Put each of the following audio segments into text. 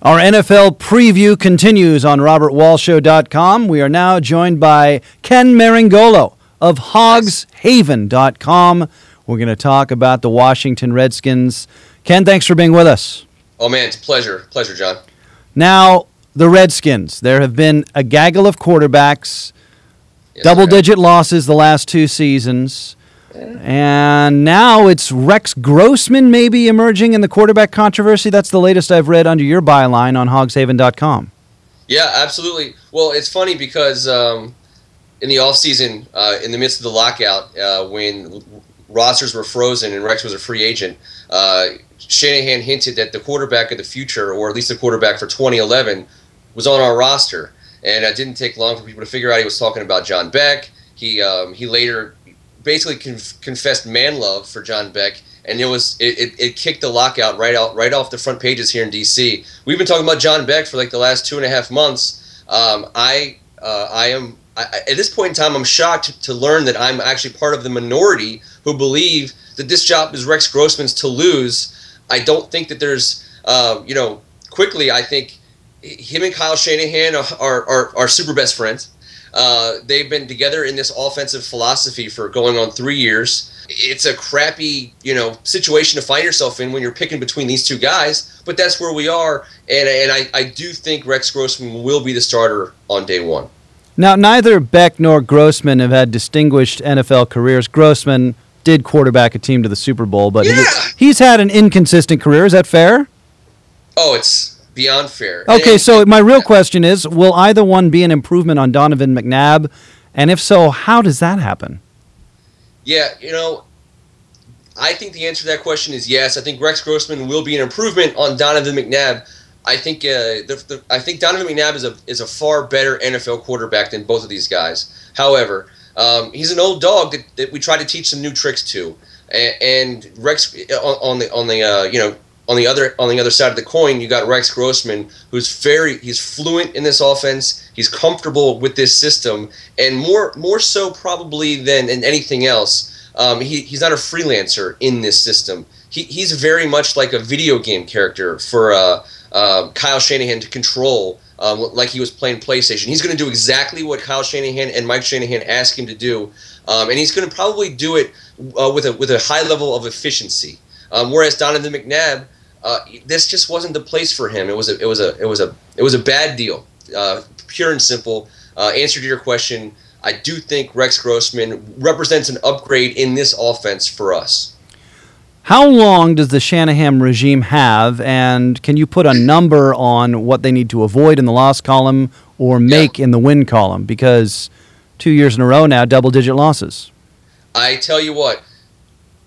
Our NFL preview continues on RobertWalshow.com. We are now joined by Ken Marangolo of HogsHaven.com. We're going to talk about the Washington Redskins. Ken, thanks for being with us. Oh, man, it's a pleasure. Pleasure, John. Now, the Redskins. There have been a gaggle of quarterbacks, double-digit losses the last two seasons. And now it's Rex Grossman maybe emerging in the quarterback controversy. That's the latest I've read under your byline on HogsHaven.com. Yeah, absolutely. Well, it's funny because in the offseason, in the midst of the lockout, when rosters were frozen and Rex was a free agent, Shanahan hinted that the quarterback of the future, or at least the quarterback for 2011, was on our roster. And it didn't take long for people to figure out he was talking about John Beck. He later basically confessed man love for John Beck, and it kicked the lockout right off the front pages here in DC. We've been talking about John Beck for like the last 2.5 months. At this point in time, I'm shocked to learn that I'm actually part of the minority who believe that this job is Rex Grossman's to lose. I don't think that there's quickly. I think him and Kyle Shanahan are super best friends. They've been together in this offensive philosophy for going on 3 years. It's a crappy, situation to find yourself in when you're picking between these two guys, but that's where we are, and I do think Rex Grossman will be the starter on day one. Now, neither Beck nor Grossman have had distinguished NFL careers. Grossman did quarterback a team to the Super Bowl, but he's had an inconsistent career. Is that fair? Oh, it's beyond fair. Okay, so my real question is, will either one be an improvement on Donovan McNabb? And if so, how does that happen? Yeah, I think the answer to that question is yes. I think Rex Grossman will be an improvement on Donovan McNabb. I think I think Donovan McNabb is a far better NFL quarterback than both of these guys. However, he's an old dog that we try to teach some new tricks to, and Rex on the other side of the coin, you got Rex Grossman, who's he's fluent in this offense. He's comfortable with this system, and more so probably than in anything else. He's not a freelancer in this system. He's very much like a video game character for Kyle Shanahan to control, like he was playing PlayStation. He's going to do exactly what Kyle Shanahan and Mike Shanahan ask him to do, and he's going to probably do it with a high level of efficiency. Whereas Donovan McNabb, this just wasn't the place for him. It was a bad deal, pure and simple. Answer to your question: I do think Rex Grossman represents an upgrade in this offense for us. How long does the Shanahan regime have, and can you put a number on what they need to avoid in the loss column or make in the win column? Because 2 years in a row now, double-digit losses. I tell you what,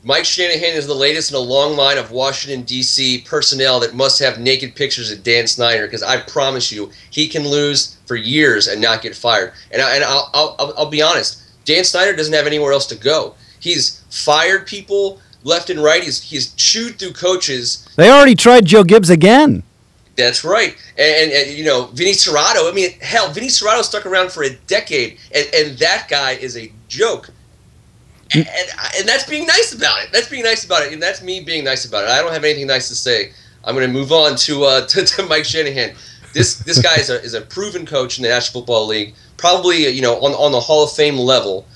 Mike Shanahan is the latest in a long line of Washington, D.C. personnel that must have naked pictures of Dan Snyder, because I promise you, he can lose for years and not get fired. And I'll be honest, Dan Snyder doesn't have anywhere else to go. He's fired people left and right. He's chewed through coaches. They already tried Joe Gibbs again. That's right. And Vinny Serrato. I mean, hell, Vinny Serrato stuck around for a decade, and that guy is a joke. And that's being nice about it. That's being nice about it, and that's me being nice about it. I don't have anything nice to say. I'm going to move on to Mike Shanahan. This guy is a proven coach in the National Football League, probably on the Hall of Fame level.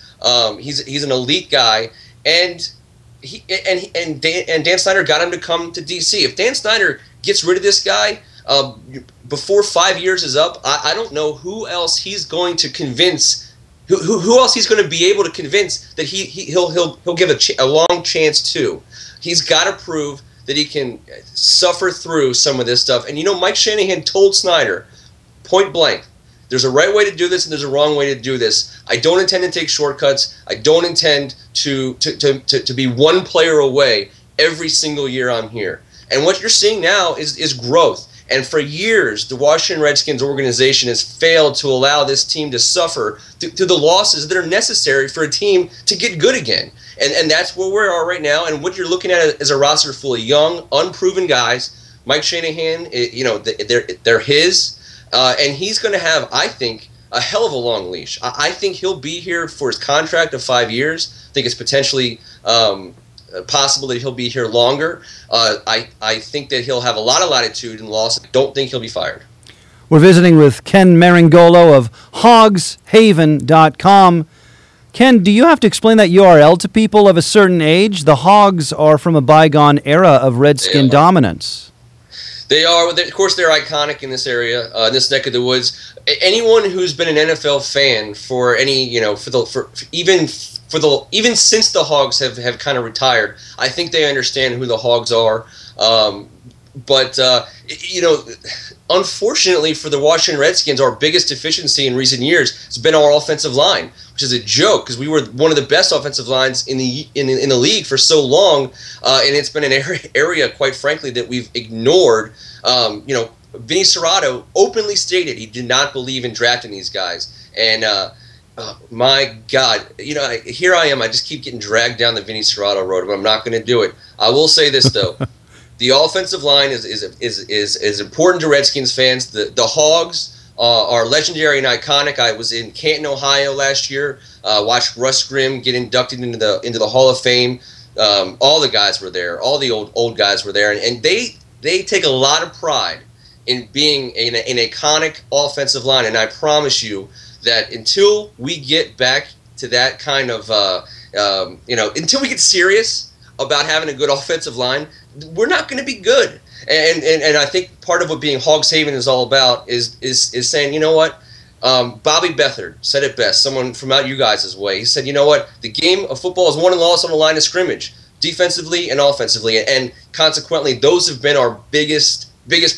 He's an elite guy, and Dan Snyder got him to come to DC. If Dan Snyder gets rid of this guy before 5 years is up, I don't know who else he's going to convince. Who else he's going to be able to convince that he'll give a long chance to. He's got to prove that he can suffer through some of this stuff. And Mike Shanahan told Snyder, point blank, there's a right way to do this and there's a wrong way to do this. I don't intend to take shortcuts. I don't intend to be one player away every single year I'm here. And what you're seeing now is growth. And for years, the Washington Redskins organization has failed to allow this team to suffer through the losses that are necessary for a team to get good again. And that's where we are right now. And what you're looking at is a roster full of young, unproven guys. Mike Shanahan, they're his. And he's going to have, I think, a hell of a long leash. I think he'll be here for his contract of 5 years. I think it's potentially possible that he'll be here longer. I think that he'll have a lot of latitude in loss. I don't think he'll be fired. We're visiting with Ken Marangolo of hogshaven.com. Ken, do you have to explain that URL to people of a certain age? The Hogs are from a bygone era of Redskin dominance. They are. Of course, they're iconic in this area, in this neck of the woods. Anyone who's been an NFL fan for any, even since the Hogs have kind of retired, I think they understand who the Hogs are. Unfortunately for the Washington Redskins, our biggest deficiency in recent years has been our offensive line, which is a joke because we were one of the best offensive lines in the league for so long, and it's been an area, quite frankly, that we've ignored. Vinny Serrato openly stated he did not believe in drafting these guys, and my God, here I am. I just keep getting dragged down the Vinny Serrato road, but I'm not going to do it. I will say this though. The offensive line is important to Redskins fans. The Hogs are legendary and iconic. I was in Canton, Ohio last year. Watched Russ Grimm get inducted into the Hall of Fame. All the guys were there. All the old guys were there, and they take a lot of pride in being an iconic offensive line. And I promise you that until we get back to that kind of until we get serious about having a good offensive line, we're not going to be good. And I think part of what being Hogs Haven is all about is saying, you know what, Bobby Beathard said it best, someone from out you guys' way. He said, you know what, the game of football is won and lost on the line of scrimmage, defensively and offensively, and consequently, those have been our biggest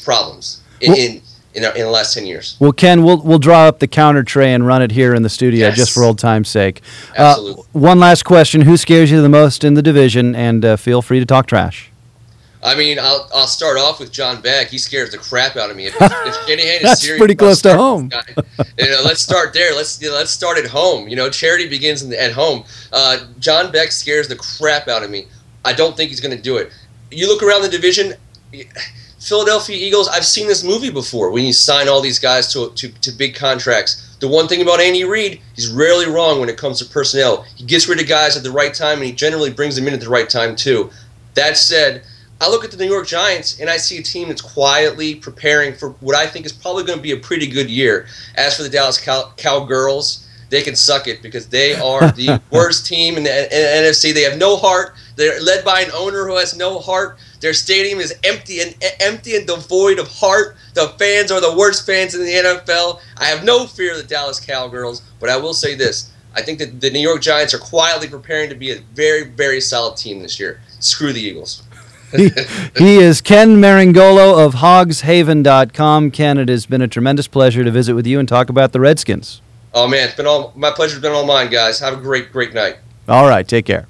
problems in the last 10 years. Well, Ken, we'll draw up the counter tray and run it here in the studio just for old time's sake. Absolutely. One last question: who scares you the most in the division? And feel free to talk trash. I mean, I'll start off with John Beck. He scares the crap out of me. If Shanahan is serious, pretty close to home. Let's start there. Let's start at home. Charity begins at home. John Beck scares the crap out of me. I don't think he's going to do it. You look around the division, Philadelphia Eagles. I've seen this movie before. When you sign all these guys to big contracts. The one thing about Andy Reid, he's rarely wrong when it comes to personnel. He gets rid of guys at the right time, and he generally brings them in at the right time too. That said, I look at the New York Giants, and I see a team that's quietly preparing for what I think is probably going to be a pretty good year. As for the Dallas Cowgirls, they can suck it because they are the worst team in the NFC. They have no heart. They're led by an owner who has no heart. Their stadium is empty and devoid of heart. The fans are the worst fans in the NFL. I have no fear of the Dallas Cowgirls, but I will say this. I think that the New York Giants are quietly preparing to be a very, very solid team this year. Screw the Eagles. He is Ken Marangolo of hogshaven.com. Ken, it has been a tremendous pleasure to visit with you and talk about the Redskins. Oh, man, my pleasure's been all mine, guys. Have a great night. All right, take care.